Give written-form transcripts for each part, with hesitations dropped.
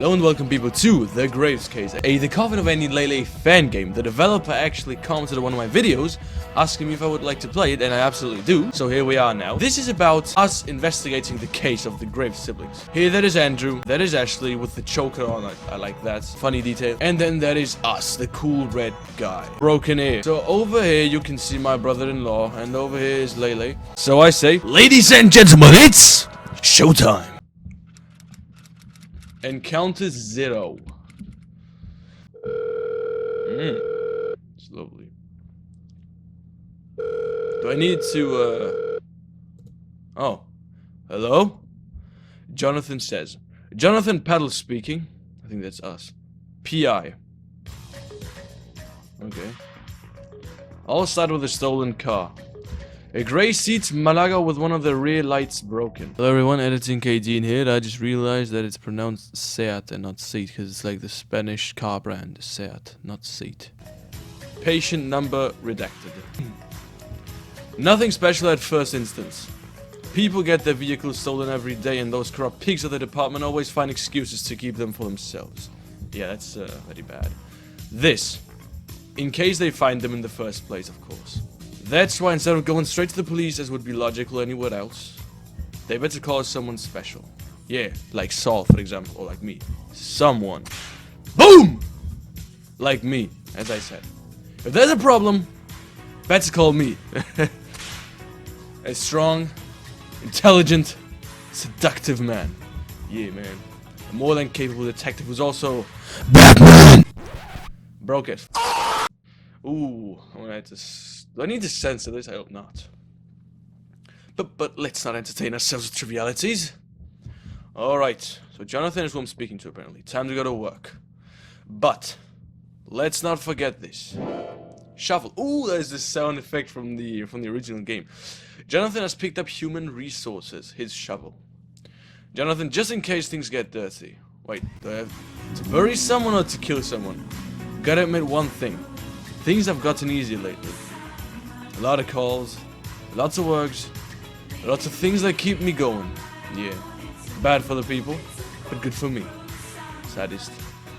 Hello and welcome people to the Graves case, the coffin of Andy and Leyley fan game. The developer actually commented on one of my videos asking me if I would like to play it, and I absolutely do. So here we are now. This is about us investigating the case of the Graves siblings. Here that is Andrew, that is Ashley with the choker on. I like that. Funny detail. And then that is us, the cool red guy. Broken ear. So over here you can see my brother-in-law, and over here is Leyley. So I say, ladies and gentlemen, it's showtime. Encounter 0. It's lovely. Do I need to, Oh. Hello? Jonathan says. Jonathan Paddle speaking. I think that's us. PI. Okay. All start with a stolen car. A grey seat Malaga with one of the rear lights broken. Hello everyone, editing Cay-Deen here. I just realized that it's pronounced Seat and not Seat, because it's like the Spanish car brand. Seat, not Seat. Patient number redacted. Nothing special at first instance. People get their vehicles stolen every day, and those corrupt pigs of the department always find excuses to keep them for themselves. Yeah, that's very bad. This, in case they find them in the first place, of course. That's why instead of going straight to the police, as would be logical anywhere else, they better call someone special. Yeah, like Saul, for example, or like me. Someone. Boom! Like me, as I said. If there's a problem, better call me. A strong, intelligent, seductive man. Yeah, man. A more than capable detective who's also Batman! Broke it. Ooh, do I need to censor this? I hope not. But let's not entertain ourselves with trivialities. Alright, so Jonathan is who I'm speaking to apparently. Time to go to work. But let's not forget this. Shovel. Ooh, there's this sound effect from the original game. Jonathan has picked up human resources, his shovel. Jonathan, just in case things get dirty. Wait, do I have to bury someone or to kill someone? Gotta admit one thing. Things have gotten easier lately. A lot of calls, lots of works, lots of things that keep me going. Yeah, bad for the people, but good for me. Saddest.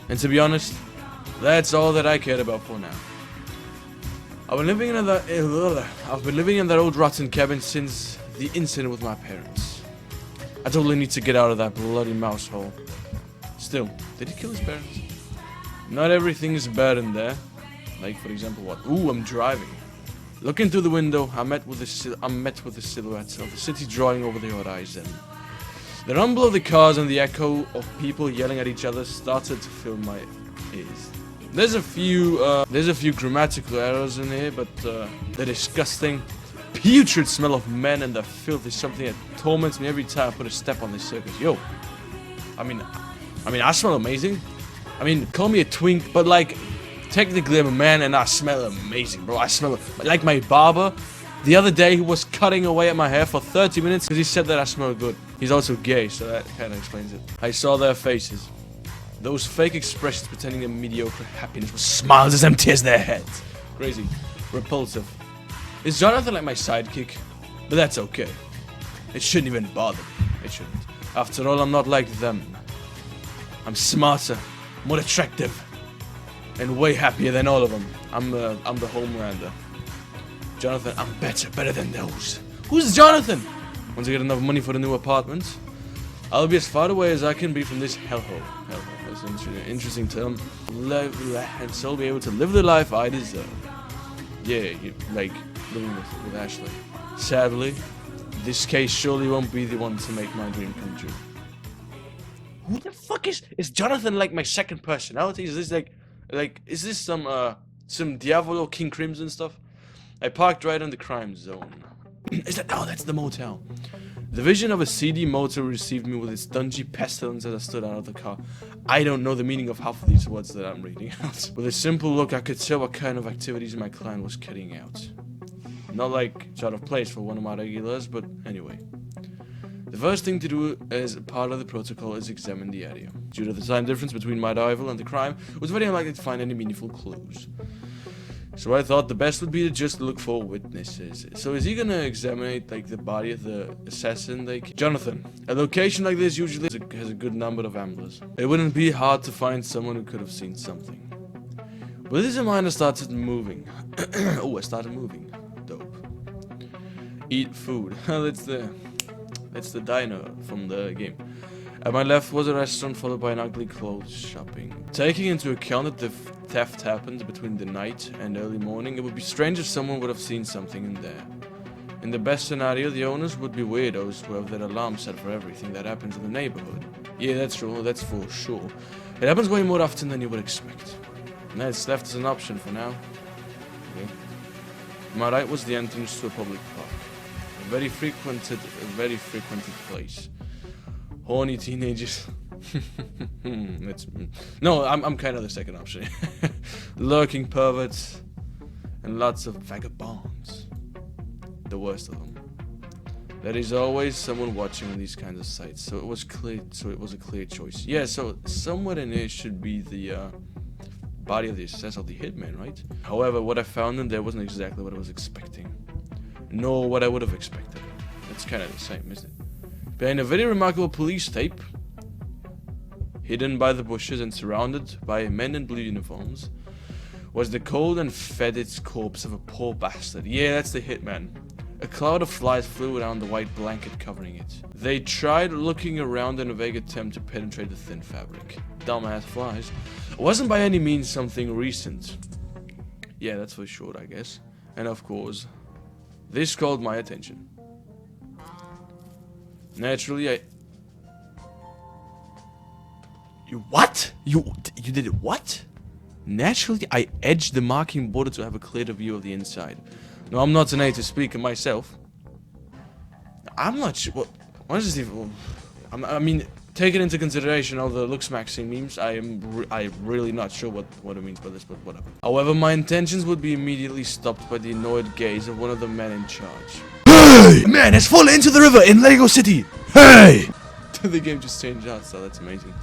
And to be honest, that's all that I cared about for now. I've been living in that old rotten cabin since the incident with my parents. I totally need to get out of that bloody mouse hole. Still, did he kill his parents? Not everything is bad in there. Like, for example, what? Ooh, I'm driving. Looking through the window, I'm met with the silhouettes of the city drawing over the horizon. The rumble of the cars and the echo of people yelling at each other started to fill my ears. There's a few grammatical errors in here, but the disgusting, putrid smell of men and the filth is something that torments me every time I put a step on this circus. Yo, I mean, I smell amazing. I mean, call me a twink, but like, technically I'm a man and I smell amazing, bro. I smell like my barber. The other day he was cutting away at my hair for 30 minutes because he said that I smell good. He's also gay, so that kind of explains it. I saw their faces. Those fake expressions pretending a mediocre happiness with smiles as empty as their heads. Crazy. Repulsive. Is Jonathan like my sidekick? But that's okay. It shouldn't even bother me. It shouldn't. After all, I'm not like them. I'm smarter, more attractive, and way happier than all of them. I'm the Homelander. Jonathan, I'm better than those. Who's Jonathan? Once I get enough money for the new apartment, I'll be as far away as I can be from this hellhole. Hellhole, that's an interesting term. And so be able to live the life I deserve. Yeah, like living with Ashley. Sadly, this case surely won't be the one to make my dream come true. Who the fuck is Jonathan like my second personality? Is this like, is this some Diavolo King Crimson stuff? I parked right in the crime zone. Is that? Oh, that's the motel. The vision of a seedy motel received me with its dungy pestilence as I stood out of the car. I don't know the meaning of half of these words that I'm reading out. With a simple look, I could tell what kind of activities my client was carrying out. Not like it's out of place for one of my regulars, but anyway. The first thing to do as part of the protocol is examine the area. Due to the time difference between my arrival and the crime, it was very unlikely to find any meaningful clues. So I thought the best would be to just look for witnesses. So is he gonna examine like the body of the assassin? Like Jonathan, a location like this usually has a good number of amblers. It wouldn't be hard to find someone who could have seen something. With this in mind, I started moving. Oh, I started moving. Dope. Eat food. That's the diner from the game. At my left was a restaurant followed by an ugly clothes shopping. Taking into account that the theft happened between the night and early morning, it would be strange if someone would have seen something in there. In the best scenario, the owners would be weirdos who have their alarm set for everything that happens in the neighborhood. Yeah, that's true, that's for sure. It happens way more often than you would expect. And it's left as an option for now. Okay. To my right was the entrance to a public park. A very frequented place. Horny teenagers. No, I'm kind of the second option. Lurking perverts and lots of vagabonds. The worst of them. There is always someone watching on these kinds of sites, so it was a clear choice. Yeah, so somewhere in here should be the body of the assassin, of the hitman, right? However, what I found in there wasn't exactly what I was expecting, nor what I would have expected. It's kind of the same, isn't it? Behind a very remarkable police tape, hidden by the bushes and surrounded by men in blue uniforms, was the cold and fetid corpse of a poor bastard. Yeah, that's the hitman. A cloud of flies flew around the white blanket covering it. They tried looking around in a vague attempt to penetrate the thin fabric. Dumbass flies. It wasn't by any means something recent. Yeah, that's for sure, I guess. And of course, this called my attention. Naturally, What? You did it what? Naturally, I edged the marking border to have a clearer view of the inside. No, I'm not a native speaker myself. I'm not sure. What is this even? I mean, taking into consideration all the looks maxing memes, I'm really not sure what it means by this, but whatever. However, my intentions would be immediately stopped by the annoyed gaze of one of the men in charge. Hey! A man has fallen into the river in Lego City! Hey! The game just changed out, so that's amazing.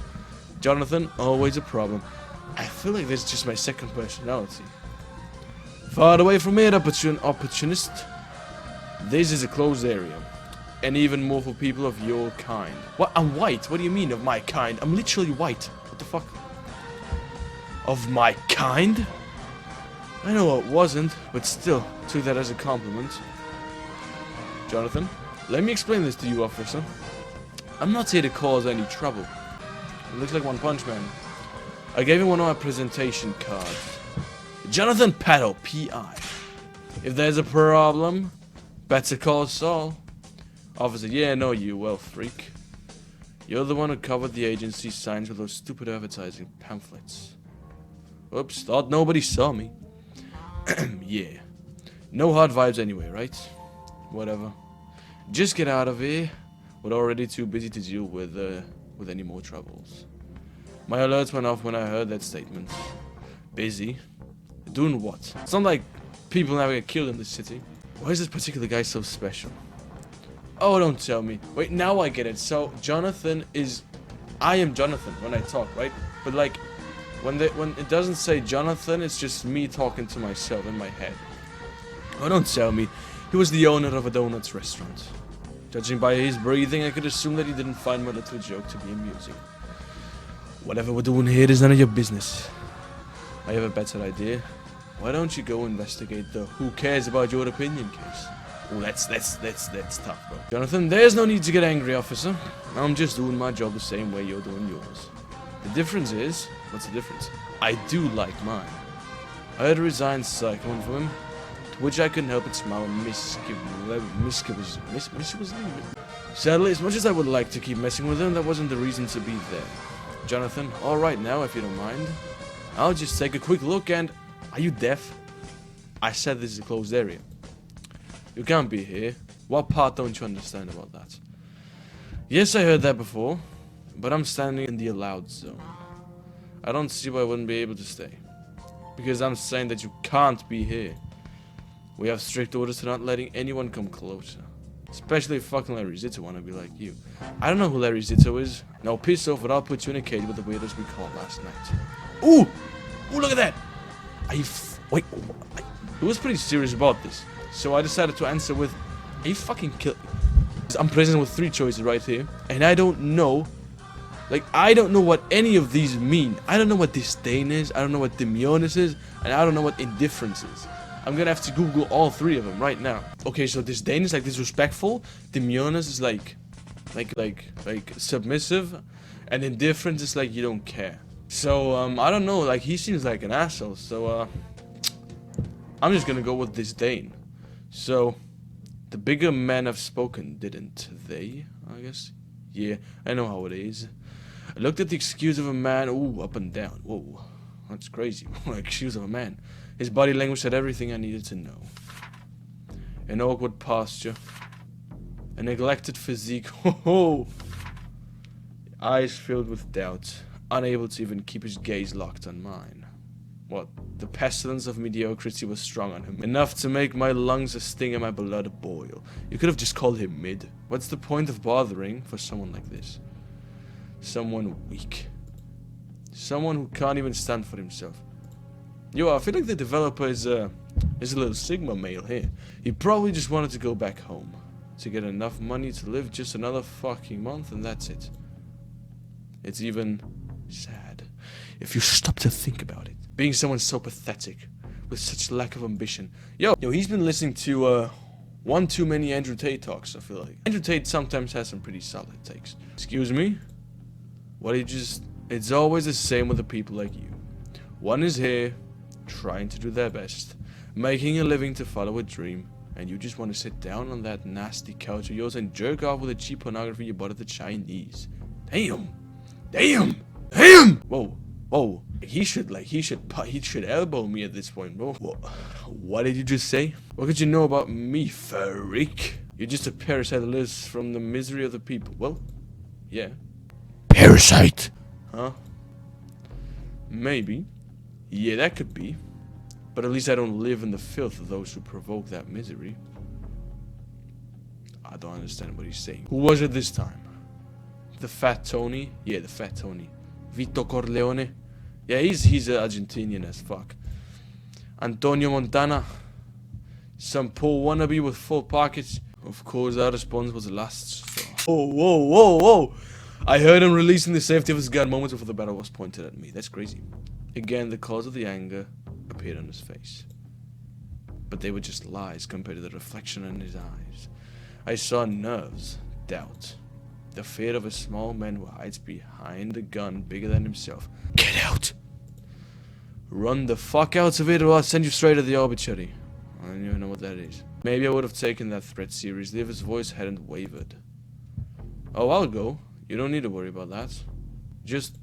Jonathan, always a problem. I feel like this is just my second personality. Far away from here, opportunist. This is a closed area. And even more for people of your kind. What? I'm white? What do you mean of my kind? I'm literally white. What the fuck? Of my kind? I know it wasn't, but still, took that as a compliment. Jonathan, let me explain this to you, officer. I'm not here to cause any trouble. It looks like One Punch Man. I gave him one of my presentation cards. Jonathan Paddle, P.I. If there's a problem, better call Saul. Officer, yeah, no, you well, freak. You're the one who covered the agency's signs with those stupid advertising pamphlets. Oops, thought nobody saw me. Yeah. No hard vibes anyway, right? Whatever. Just get out of here. We're already too busy to deal with any more troubles. My alerts went off when I heard that statement. Busy? Doing what? It's not like people never get killed in this city. Why is this particular guy so special? Oh, don't tell me. Wait, now I get it. So, Jonathan is... I am Jonathan when I talk, right? But like, when it doesn't say Jonathan, it's just me talking to myself in my head. Oh, don't tell me. He was the owner of a donuts restaurant. Judging by his breathing, I could assume that he didn't find my little joke to be amusing. Whatever we're doing here is none of your business. I have a better idea. Why don't you go investigate the who cares about your opinion case? Oh, that's tough, bro. Jonathan, there's no need to get angry, officer. I'm just doing my job the same way you're doing yours. The difference is... What's the difference? I do like mine. I had a resigned cyclone from him, to which I couldn't help but smile mischievously. Sadly, as much as I would like to keep messing with him, that wasn't the reason to be there. Jonathan, alright now, if you don't mind. I'll just take a quick look and... Are you deaf? I said this is a closed area. You can't be here. What part don't you understand about that? Yes, I heard that before, but I'm standing in the allowed zone. I don't see why I wouldn't be able to stay. Because I'm saying that you can't be here. We have strict orders to not letting anyone come closer. Especially if fucking Larry Zito wanna be like you. I don't know who Larry Zito is. Now piss off or I'll put you in a cage with the weirdos we caught last night. Ooh! Ooh, look at that! Wait, he was pretty serious about this. So I decided to answer with, are you fucking kill? I'm presented with 3 choices right here, and I don't know. Like, I don't know what any of these mean. I don't know what disdain is, I don't know what demionis is, and I don't know what indifference is. I'm gonna have to Google all 3 of them right now. Okay, so disdain is like disrespectful, demionis is like submissive, and indifference is like you don't care. So, I don't know, like, he seems like an asshole, so, I'm just gonna go with disdain. So, the bigger men have spoken, didn't they? I guess. Yeah, I know how it is. I looked at the excuse of a man. Ooh, up and down. Whoa, that's crazy. Excuse of a man. His body language said everything I needed to know. An awkward posture. A neglected physique. Ho. Eyes filled with doubt. Unable to even keep his gaze locked on mine. What? The pestilence of mediocrity was strong on him. Enough to make my lungs a sting and my blood boil. You could have just called him mid. What's the point of bothering for someone like this? Someone weak. Someone who can't even stand for himself. Yo, I feel like the developer is a little Sigma male here. He probably just wanted to go back home. To get enough money to live just another fucking month, and that's it. It's even sad. If you stop to think about it. Being someone so pathetic, with such lack of ambition. Yo, he's been listening to, one too many Andrew Tate talks, I feel like. Andrew Tate sometimes has some pretty solid takes. Excuse me? What did you just... It's always the same with the people like you. One is here, trying to do their best, making a living to follow a dream, and you just want to sit down on that nasty couch of yours and jerk off with the cheap pornography you bought at the Chinese. Damn! Whoa. He should elbow me at this point, bro. What did you just say? What could you know about me, freak? You're just a parasite that lives from the misery of the people. Well, yeah. Parasite? Huh? Maybe. Yeah, that could be. But at least I don't live in the filth of those who provoke that misery. I don't understand what he's saying. Who was it this time? The Fat Tony? Yeah, the Fat Tony. Vito Corleone? Yeah, he's Argentinian as fuck. Antonio Montana? Some poor wannabe with full pockets? Of course, our response was the last straw. Whoa. I heard him releasing the safety of his gun moments before the barrel was pointed at me. That's crazy. Again, the cause of the anger appeared on his face. But they were just lies compared to the reflection in his eyes. I saw nerves, doubt, the fear of a small man who hides behind a gun bigger than himself. Get out! Run the fuck out of it or I'll send you straight to the obituary. I don't even know what that is. Maybe I would have taken that threat seriously if his voice hadn't wavered. Oh, I'll go. You don't need to worry about that. Just,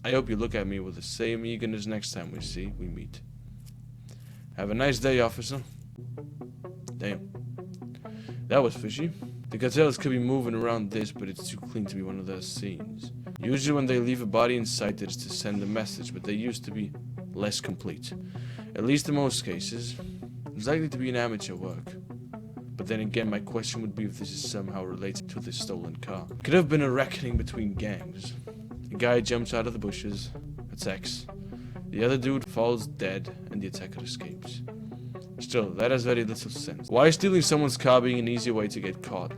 I hope you look at me with the same eagerness next time we meet. Have a nice day, officer. Damn. That was fishy. The cartels could be moving around this, but it's too clean to be one of those scenes. Usually when they leave a body in sight, it's to send a message, but they used to be less complete. At least in most cases. It's likely to be an amateur work. But then again, my question would be if this is somehow related to this stolen car. It could have been a reckoning between gangs. A guy jumps out of the bushes, attacks. The other dude falls dead, and the attacker escapes. Still, that has very little sense. Why is stealing someone's car being an easy way to get caught?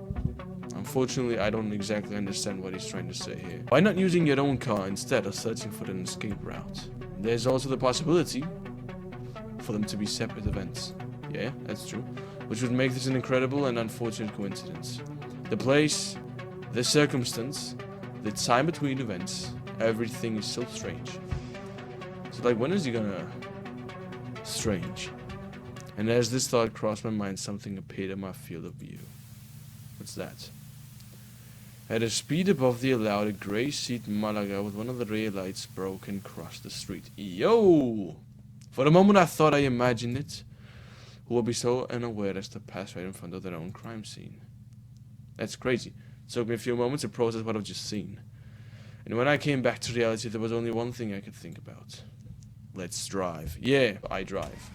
Unfortunately, I don't exactly understand what he's trying to say here. Why not using your own car instead of searching for an escape route? There's also the possibility for them to be separate events. Yeah, that's true. Which would make this an incredible and unfortunate coincidence. The place, the circumstance, the time between events, everything is so strange. So like, when is he gonna... Strange. And as this thought crossed my mind, something appeared in my field of view. What's that? At a speed above the allowed, a grey seat Malaga with one of the rear lights broke and crossed the street. Yo! For a moment I thought I imagined it. Who would be so unaware as to pass right in front of their own crime scene? That's crazy. It took me a few moments to process what I've just seen. And when I came back to reality, there was only one thing I could think about. Let's drive. Yeah, I drive.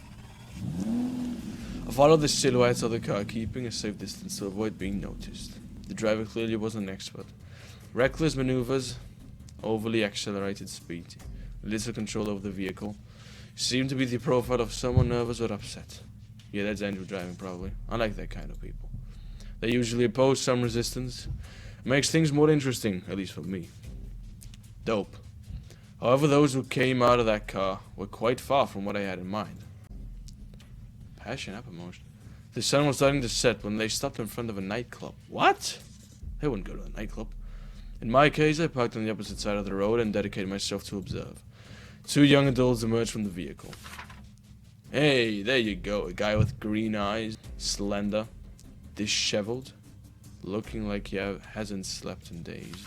I followed the silhouettes of the car, keeping a safe distance to avoid being noticed. The driver clearly was an expert. Reckless maneuvers, overly accelerated speed, little control over the vehicle. Seemed to be the profile of someone nervous or upset. Yeah, that's Andrew driving, probably. I like that kind of people. They usually oppose some resistance. Makes things more interesting, at least for me. Dope. However, those who came out of that car were quite far from what I had in mind. Passion up emotion. The sun was starting to set when they stopped in front of a nightclub. What? They wouldn't go to a nightclub. In my case, I parked on the opposite side of the road and dedicated myself to observe. 2 young adults emerged from the vehicle. Hey, there you go. A guy with green eyes, slender, disheveled, looking like he hasn't slept in days.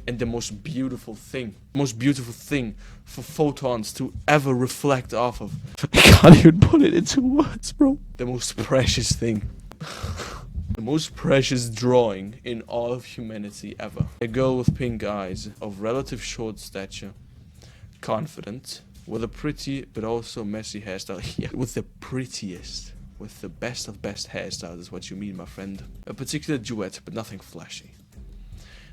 And the most beautiful thing for photons to ever reflect off of. I can't even put it into words, bro. The most precious thing. The most precious drawing in all of humanity ever. A girl with pink eyes, of relative short stature, confident, with a pretty but also messy hairstyle. Yeah, with the prettiest, with the best of best hairstyles is what you mean, my friend. A particular duet, but nothing flashy.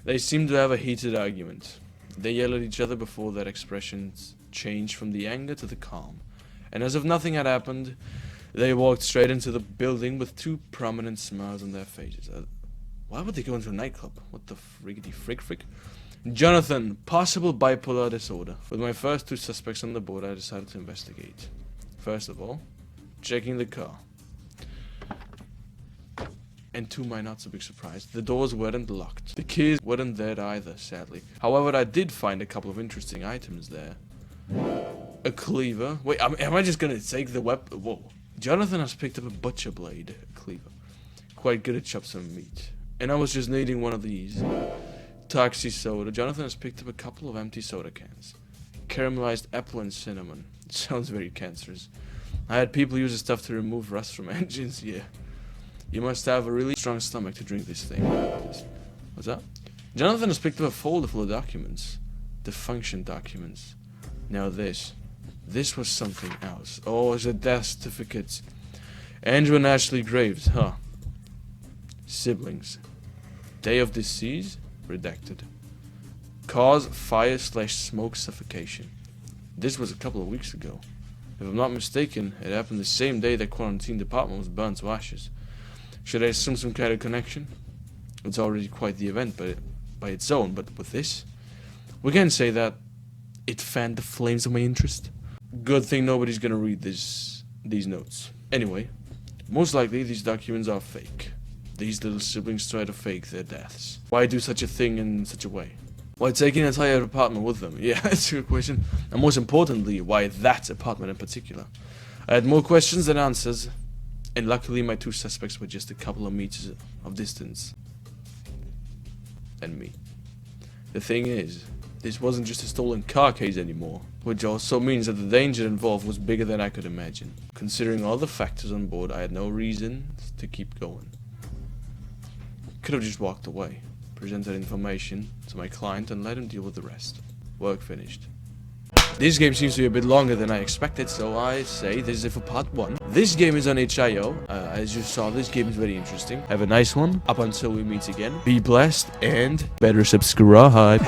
They seemed to have a heated argument. They yelled at each other before their expressions changed from the anger to the calm. And as if nothing had happened, they walked straight into the building with 2 prominent smiles on their faces. Why would they go into a nightclub? What the friggity frick? Jonathan, possible bipolar disorder. With my first 2 suspects on the board, I decided to investigate. First of all, checking the car. And to my not so big surprise, the doors weren't locked. The keys weren't there either, sadly. However, I did find a couple of interesting items there. A cleaver. Wait, am I just gonna take the weapon? Whoa. Jonathan has picked up a butcher blade, a cleaver. Quite good at chopping some meat. And I was just needing one of these. Toxie soda. Jonathan has picked up a couple of empty soda cans. Caramelized apple and cinnamon. It sounds very cancerous. I had people use this stuff to remove rust from engines, yeah. You must have a really strong stomach to drink this thing. What's that? Jonathan has picked up a folder full of documents. Defunction documents. Now this was something else. Oh, it's a death certificate. Andrew and Ashley Graves, huh? Siblings. Day of decease? Redacted. Cause fire/smoke suffocation. This was a couple of weeks ago. If I'm not mistaken, it happened the same day that quarantine department was burned to ashes. Should I assume some kind of connection? It's already quite the event by its own, but with this, we can say that it fanned the flames of my interest. Good thing nobody's gonna read these notes. Anyway, most likely these documents are fake. These little siblings try to fake their deaths. Why do such a thing in such a way? Why take an entire apartment with them? Yeah, that's a good question. And most importantly, why that apartment in particular? I had more questions than answers. And luckily my 2 suspects were just a couple of meters of distance. And me. The thing is, this wasn't just a stolen car case anymore. Which also means that the danger involved was bigger than I could imagine. Considering all the factors on board, I had no reason to keep going. Could have just walked away, presented information to my client and let him deal with the rest. Work finished. This game seems to be a bit longer than I expected, so I say this is it for part 1. This game is on itch.io. As you saw, this game is very interesting. Have a nice one. Up until we meet again. Be blessed and better subscribe.